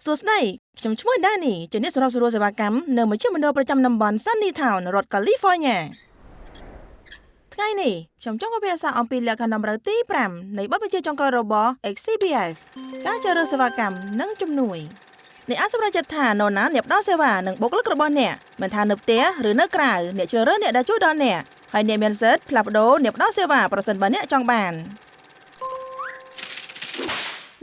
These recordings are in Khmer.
សួស្តីខ្ញុំឈ្មោះដានីជាអ្នកសម្របសម្រួលសេវាកម្មនៅមជ្ឈមណ្ឌលប្រចាំតំបន់ Sunny Town រដ្ឋ California ថ្ងៃនេះខ្ញុំចង់ពិភាក្សាអំពីលក្ខខណ្ឌតម្រូវទី5នៃបទបញ្ជាចុងក្រោយរបស់ XCBS ការជ្រើសរើសសេវាកម្មនិងជំនួយអ្នកអាចសម្រេចចិត្តថានរណាអ្នកផ្ដល់សេវានិងបុគ្គលិករបស់អ្នកមិនថានៅផ្ទះឬនៅក្រៅអ្នកជ្រើសរើសអ្នកដែលជួយដល់អ្នកហើយអ្នកមានសិទ្ធិផ្លាស់ប្ដូរអ្នកផ្ដល់សេវាប្រសិនបើអ្នកចង់បាន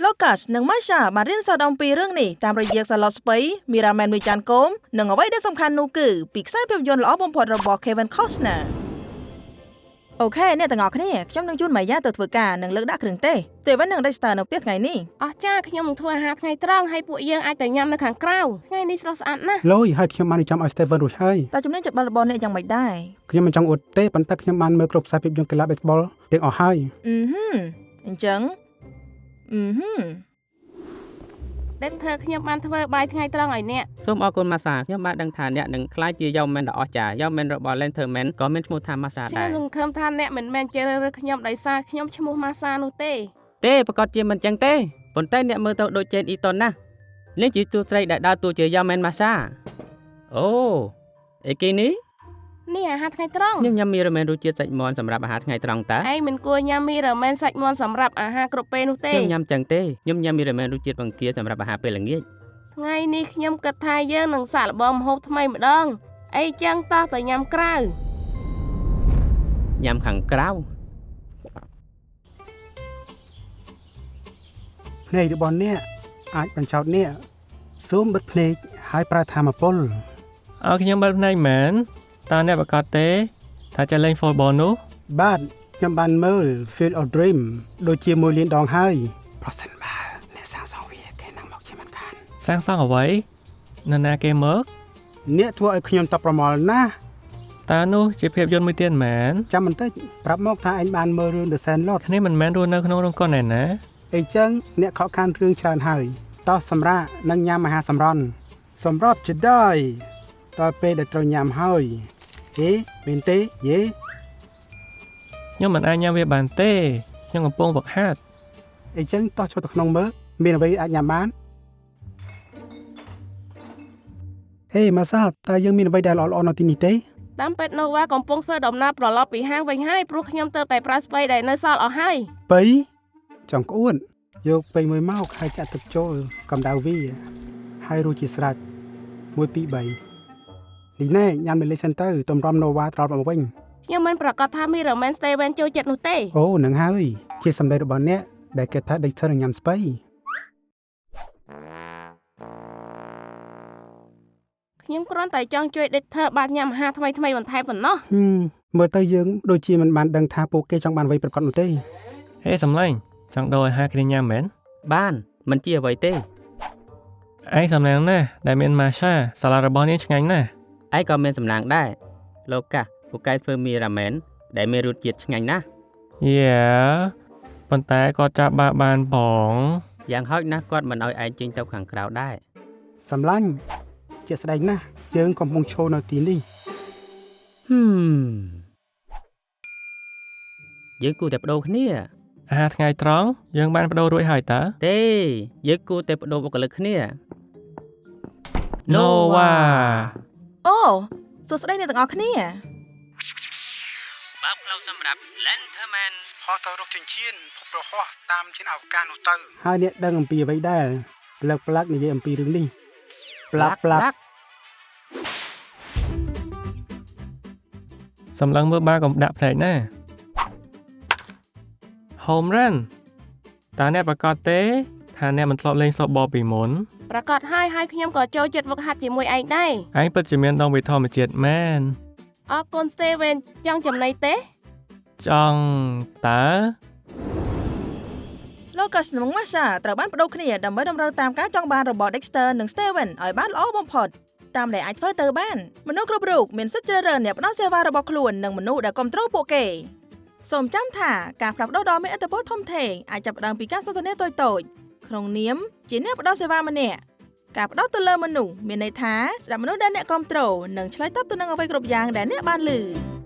Lucas និង Masha បានរៀនសូត្រអំពីរឿងនេះតាមរយៈសាឡុតស្ពៃមីរ៉ាមែនមួយចានគោមនិងអ្វីដែលសំខាន់នោះគឺពីខ្សែភាពយន្តល្អបំផុតរបស់ Kevin Costner អូខេអ្នកទាំងអស់គ្នាខ្ញុំនឹងជូនម៉ាយ៉ាទៅធ្វើការនិងលើកដាក់គ្រឿងទេសទេវិននឹង Dexter នៅផ្ទះថ្ងៃនេះអស់ចាខ្ញុំនឹងធ្វើអាហារថ្ងៃត្រង់ហើយពួកយើងអាចទៅញ៉ាំនៅខាងក្រៅថ្ងៃនេះស្រស់ស្អាតណាស់លយហើយខ្ញុំបានចាំឲ្យ Steven រួចហើយតែជំនាញច្បាស់របស់អ្នកយ៉ាងម៉េចដែរខ្ញុំមិនចង់អួតទេប៉ុន្តែខ្ញុំបានមើលគ្រប់ខ្សែភាពយន្តកីឡា baseball ទាំងអស់ហើយអញ្ចឹងដែលធ្វើខ្ញុំបានធ្វើបាយថ្ងៃត្រង់ឲ្យអ្នកសូមអរគុណម៉ាសាខ្ញុំបានដឹងថាអ្នកនឹងក្លាយជាយកមែនដ៏អស្ចារ្យយកមែនរបស់ Letterman ក៏មានឈ្មោះថាម៉ាសាដែរខ្ញុំសង្ឃឹមថាអ្នកមិនមែនជារើខ្ញុំដោយសារខ្ញុំឈ្មោះម៉ាសានោះទេប្រកាសជាមិនចឹងទេប៉ុន្តែអ្នកមើលទៅដូច Jane Eaton ណាស់លេងជាតួស្រីដែលដើរតួជាយកមែនម៉ាសាអូអីគេនេះអាហារថ្ងៃត្រង់ខ្ញុំញ៉ាំមីរ៉ាមែនរសជាតិសាច់មាន់សម្រាប់អាហារថ្ងៃត្រង់តើឯងមិនគួរញ៉ាំមីរ៉ាមែនសាច់មាន់សម្រាប់អាហារគ្រប់ពេលនោះទេខ្ញុំញ៉ាំចឹងទេខ្ញុំញ៉ាំមីរ៉ាមែនរសជាតិបង្គាសម្រាប់អាហារពេលល្ងាចថ្ងៃនេះខ្ញុំគិតថាយើងនឹងសាកល្បងម្ហូបថ្មីម្ដងអីចឹងតោះទៅញ៉ាំក្រៅញ៉ាំខាងក្រៅភ្នែករបស់អ្នកអាចបញ្ចោតអ្នកសូមបិទភ្នែកហើយប្រើធម្មពលអើខ្ញុំបិទភ្នែកមែនតើអ្នកប្រកាសទេថាจะលេង football នោះបាទខ្ញុំបានមើល Field of Dream ដូចជាមួយលានដងហើយប្រសិនបើអ្នកសាងសង់វាគេនឹងមកជាមិនខានសាងសង់អ្វីនរណាគេមកអ្នកធ្វើឲ្យខ្ញុំតបប្រមល់ណាស់តើនោះជាភាពយន្តមួយទៀតមែនចាំបន្តិចប្រាប់មកថាឯងបានមើលរឿង The Sandlot នេះមិនមែនរស់នៅក្នុងរោងកុនឯណាអីចឹងអ្នកខកខានរឿងច្រើនហើយតោះសម្រាប់និងញ៉ាំអាហារសម្រន់សម្រាប់ជាដែរដល់ពេលដែលត្រូវញ៉ាំហើយមែនទេយេខ្ញុំមិនអាចញ៉ាំវាបានទេខ្ញុំកំពុងវឹកហាត់អីចឹងតោះចូលទៅក្នុងមើលមានអ្វីអាចញ៉ាំបានម៉ាសាតើយើងមានអ្វីដែលល្អៗនៅទីនេះទេតាមពេទ្យណូវ៉ាកំពុងធ្វើដំណើរត្រឡប់ពីហាងវិញហើយព្រោះខ្ញុំទៅតែប្រើស្ពៃដែលនៅសល់អស់ហើយប៉ីចង់ក្អួតយកប៉ីមួយមកហើយចាក់ទឹកចូលកម្ដៅវាហើយរួចជាស្រេច1 2 3នេះណែញ៉ាំលេខសិនទៅតម្រាំណូវ៉ាត្រឡប់មកវិញខ្ញុំមិនប្រកាសថាមីរ៉ាមែនស្តេវិនចូលចិត្តនោះទេអូនឹងហើយជាសម្ដីរបស់អ្នកដែលគេថាដេកធ្វើនឹងញ៉ាំស្ពៃខ្ញុំគ្រាន់តែចង់ជួយដេកធ្វើបានញ៉ាំអាហារថ្មីបន្ថែមប៉ុណ្ណោះមើលទៅយើងដូចជាមិនបានដឹងថាពួកគេចង់បានអ្វីប្រកបនោះទេហេសំឡេងចង់ដូរអាហារគ្នាញ៉ាំមែនបានមិនជាអ្វីទេឯងសំឡេងណាស់ដែលមានម៉ាសាសាឡារបស់នេះឆ្ងាញ់ណាស់ឯងក៏មានសំឡាងដែរលោកកាសពូកែធ្វើមីរ៉ាមែនដែលមានរសជាតិឆ្ងាញ់ណាស់ប៉ុន្តែគាត់ចាប់បានបងយ៉ាងហោចណាស់គាត់មិនឲ្យឯងចេញទៅខាងក្រៅដែរសំឡាញ់ជាស្ដេចណាស់យើងកំពុងឈរនៅទីនេះយើងគួរតែបដូរគ្នាអាហារថ្ងៃត្រង់យើងបានបដូររួចហើយតើទេយើងគួរតែបដូរបុគ្គលិកគ្នាណូវ៉ាអូសួស្តីអ្នកទាំងអស់គ្នាបើកផ្លូវសម្រាប់ Letterman ហោះទៅរកចិញ្ចៀនភពរហ័សតាមជាអវកាសនោះទៅហើយអ្នកដឹងអំពីអ្វីដែរប្លែកនិយាយអំពីរឿងនេះប្លាក់សម្លឹងមើលបាកំដាក់ផ្លែកណា Home Run តើអ្នកប្រកាសទេថាអ្នកមិនធ្លាប់លេង softball ពីមុនប្រកាសហើយខ្ញុំក៏ចូលចិត្តវឹកហាត់ជាមួយឯងដែរឯងពិតជាមានដងវិធម្មជាតិមែនអរគុណ Steven ចង់ចំណីទេចង់តើ Lucas និង Masha ត្រូវបានបដូរគ្នាដើម្បីតម្រូវតាមការចង់បានរបស់ Dexter និង Steven ឲ្យបានល្អបំផុតតាមដែលអាចធ្វើទៅបានមនុស្សគ្រប់រូបមានសិទ្ធិជ្រើសរើសអ្នកផ្ដល់សេវារបស់ខ្លួននិងមនុស្សដែលគ្រប់គ្រងពួកគេសូមចាំថាការផ្លាស់ប្ដូរដ៏មានឥទ្ធិពលធំធេងអាចចាប់ផ្ដើមពីការសន្ទនាតូចៗក្នុងនាមជាអ្នកផ្ដល់សេវាម្នាក់ការផ្ដោតទៅលើមនុស្សមានន័យថាស្ដាប់មនុស្សដែលអ្នកគ្រប់គ្រងនិងឆ្លើយតបទៅនឹងអ្វីគ្រប់យ៉ាងដែលអ្នកបានឮ